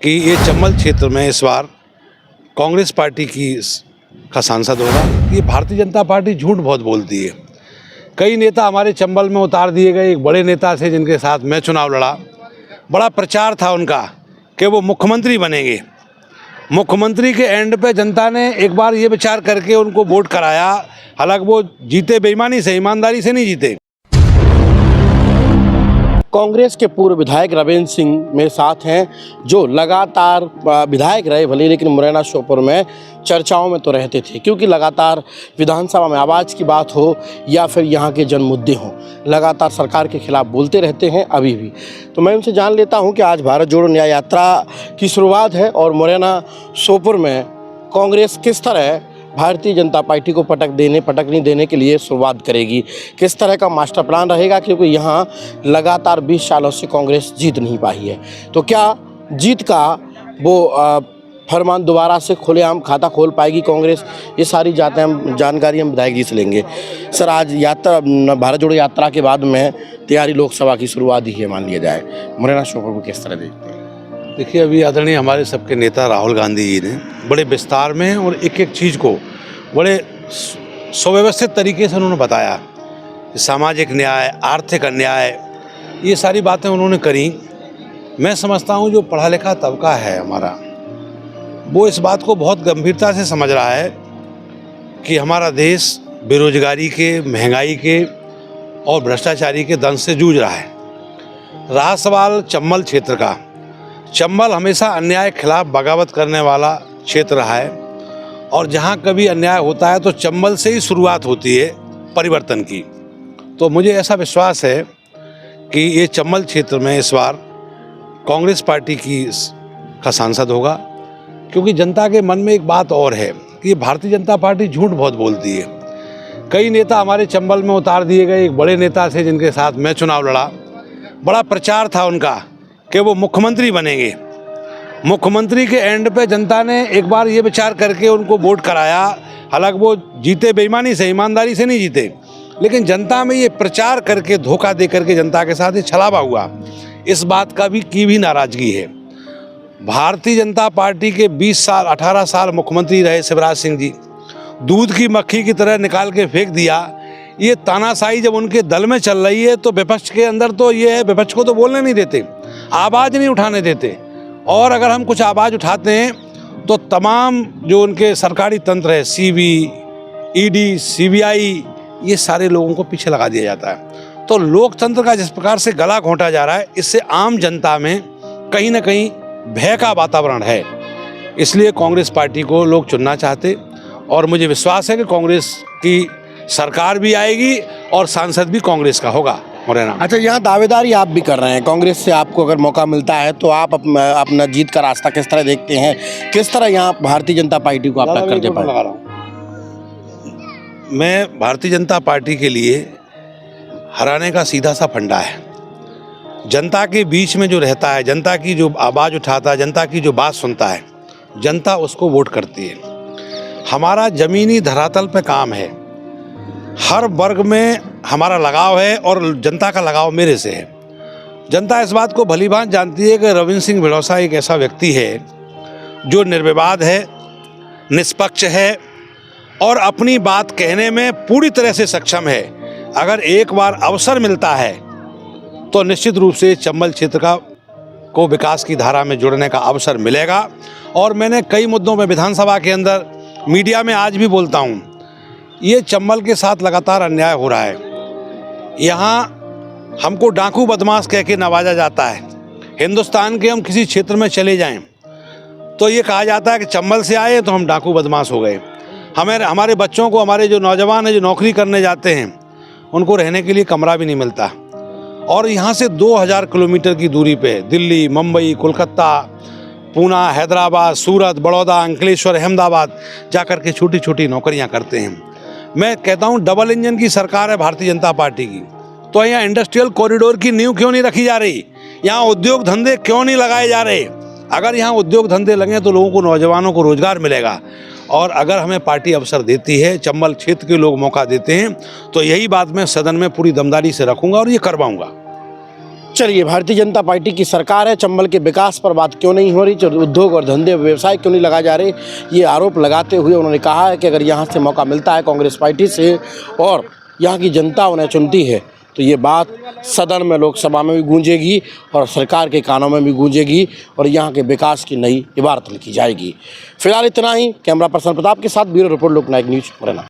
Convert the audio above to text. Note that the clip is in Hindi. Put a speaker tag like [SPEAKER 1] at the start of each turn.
[SPEAKER 1] कि ये चंबल क्षेत्र में इस बार कांग्रेस पार्टी का सांसद होगा। ये भारतीय जनता पार्टी झूठ बहुत बोलती है। कई नेता हमारे चंबल में उतार दिए गए। एक बड़े नेता से जिनके साथ मैं चुनाव लड़ा, बड़ा प्रचार था उनका कि वो मुख्यमंत्री बनेंगे। मुख्यमंत्री के एंड पे जनता ने एक बार ये विचार करके उनको वोट कराया। हालांकि वो जीते बेईमानी से, ईमानदारी से नहीं जीते।
[SPEAKER 2] कांग्रेस के पूर्व विधायक रविंद्र सिंह मेरे साथ हैं, जो लगातार विधायक रहे भले, लेकिन मुरैना श्योपुर में चर्चाओं में तो रहते थे, क्योंकि लगातार विधानसभा में आवाज़ की बात हो या फिर यहाँ के जन मुद्दे हों, लगातार सरकार के खिलाफ बोलते रहते हैं अभी भी। तो मैं उनसे जान लेता हूँ कि आज भारत जोड़ो न्याय यात्रा की शुरुआत है और मुरैना श्योपुर में कांग्रेस किस तरह भारतीय जनता पार्टी को पटक नहीं देने के लिए शुरुआत करेगी, किस तरह का मास्टर प्लान रहेगा, क्योंकि यहाँ लगातार 20 सालों से कांग्रेस जीत नहीं पाई है। तो क्या जीत का वो फरमान दोबारा से खुलेआम खाता खोल पाएगी कांग्रेस? ये सारी जानकारी हम विधायक जी से लेंगे। सर, आज यात्रा भारत जोड़ो यात्रा के बाद में तैयारी लोकसभा की शुरुआत ही है, मान लिया जाए, मुरैना श्योपुर को किस तरह देखते हैं?
[SPEAKER 1] देखिए, अभी आदरणीय हमारे सबके नेता राहुल गांधी जी ने बड़े विस्तार में और एक एक चीज़ को बड़े सुव्यवस्थित तरीके से उन्होंने बताया। सामाजिक न्याय, आर्थिक अन्याय, ये सारी बातें उन्होंने करी। मैं समझता हूँ जो पढ़ा लिखा तबका है हमारा, वो इस बात को बहुत गंभीरता से समझ रहा है कि हमारा देश बेरोजगारी के, महंगाई के और भ्रष्टाचारी के दंश से जूझ रहा है। रहा सवाल चंबल क्षेत्र का, चंबल हमेशा अन्याय के खिलाफ बगावत करने वाला क्षेत्र रहा है और जहाँ कभी अन्याय होता है तो चंबल से ही शुरुआत होती है परिवर्तन की। तो मुझे ऐसा विश्वास है कि ये चंबल क्षेत्र में इस बार कांग्रेस पार्टी का सांसद होगा, क्योंकि जनता के मन में एक बात और है कि भारतीय जनता पार्टी झूठ बहुत बोलती है। कई नेता हमारे चंबल में उतार दिए गए। एक बड़े नेता से जिनके साथ मैं चुनाव लड़ा, बड़ा प्रचार था उनका कि वो मुख्यमंत्री बनेंगे। मुख्यमंत्री के एंड पे जनता ने एक बार ये विचार करके उनको वोट कराया। हालांकि वो जीते बेईमानी से, ईमानदारी से नहीं जीते, लेकिन जनता में ये प्रचार करके, धोखा दे करके जनता के साथ ये छलावा हुआ। इस बात की भी नाराज़गी है। भारतीय जनता पार्टी के 20 साल, 18 साल मुख्यमंत्री रहे शिवराज सिंह जी, दूध की मक्खी की तरह निकाल के फेंक दिया। ये तानाशाही जब उनके दल में चल रही है तो विपक्ष के अंदर तो ये है, विपक्ष को तो बोलने नहीं देते, आवाज़ नहीं उठाने देते। और अगर हम कुछ आवाज़ उठाते हैं तो तमाम जो उनके सरकारी तंत्र है, सीबी, ईडी, सीबीआई, ये सारे लोगों को पीछे लगा दिया जाता है। तो लोकतंत्र का जिस प्रकार से गला घोंटा जा रहा है, इससे आम जनता में कहीं ना कहीं भय का वातावरण है। इसलिए कांग्रेस पार्टी को लोग चुनना चाहते और मुझे विश्वास है कि कांग्रेस की सरकार भी आएगी और सांसद भी कांग्रेस का होगा मुरैना।
[SPEAKER 2] अच्छा, यहाँ दावेदारी आप भी कर रहे हैं कांग्रेस से, आपको अगर मौका मिलता है तो आप अपना जीत का रास्ता किस तरह देखते हैं? किस तरह यहाँ भारतीय जनता पार्टी को आप टक्कर दे पाए?
[SPEAKER 1] मैं भारतीय जनता पार्टी के लिए हराने का सीधा सा फंडा है। जनता के बीच में जो रहता है, जनता की जो आवाज़ उठाता है, जनता की जो बात सुनता है, जनता उसको वोट करती है। हमारा ज़मीनी धरातल पे काम है, हर वर्ग में हमारा लगाव है और जनता का लगाव मेरे से है। जनता इस बात को भलीभांति जानती है कि रविंद्र सिंह भिड़ौसा एक ऐसा व्यक्ति है जो निर्विवाद है, निष्पक्ष है और अपनी बात कहने में पूरी तरह से सक्षम है। अगर एक बार अवसर मिलता है तो निश्चित रूप से चंबल क्षेत्र को विकास की धारा में जुड़ने का अवसर मिलेगा। और मैंने कई मुद्दों में विधानसभा के अंदर, मीडिया में आज भी बोलता हूँ, ये चंबल के साथ लगातार अन्याय हो रहा है। यहाँ हमको डाकू बदमाश कह के नवाजा जाता है। हिंदुस्तान के हम किसी क्षेत्र में चले जाएं तो ये कहा जाता है कि चंबल से आए तो हम डाकू बदमाश हो गए। हमारे बच्चों को, हमारे जो नौजवान हैं जो नौकरी करने जाते हैं, उनको रहने के लिए कमरा भी नहीं मिलता। और यहाँ से 2000 किलोमीटर की दूरी पे दिल्ली, मुंबई, कोलकाता, पूना, हैदराबाद, सूरत, बड़ौदा, अंकलेश्वर, अहमदाबाद जाकर के छोटी छोटी नौकरियाँ करते हैं। मैं कहता हूँ डबल इंजन की सरकार है भारतीय जनता पार्टी की, तो यहाँ इंडस्ट्रियल कॉरिडोर की नींव क्यों नहीं रखी जा रही? यहाँ उद्योग धंधे क्यों नहीं लगाए जा रहे? अगर यहाँ उद्योग धंधे लगे तो लोगों को, नौजवानों को रोजगार मिलेगा। और अगर हमें पार्टी अवसर देती है, चंबल क्षेत्र के लोग मौका देते हैं, तो यही बात मैं सदन में पूरी दमदारी से रखूँगा और ये करवाऊँगा।
[SPEAKER 2] चलिए, भारतीय जनता पार्टी की सरकार है, चंबल के विकास पर बात क्यों नहीं हो रही, जो उद्योग और धंधे व्यवसाय क्यों नहीं लगाए जा रहे, ये आरोप लगाते हुए उन्होंने कहा है कि अगर यहाँ से मौका मिलता है कांग्रेस पार्टी से और यहाँ की जनता उन्हें चुनती है तो ये बात सदन में, लोकसभा में भी गूंजेगी और सरकार के कानों में भी गूंजेगी और यहाँ के विकास की नई इबारत लिखी जाएगी। फिलहाल इतना ही। कैमरा पर्सन प्रताप के साथ ब्यूरो रिपोर्ट, लोकनायक न्यूज़, मुरैना।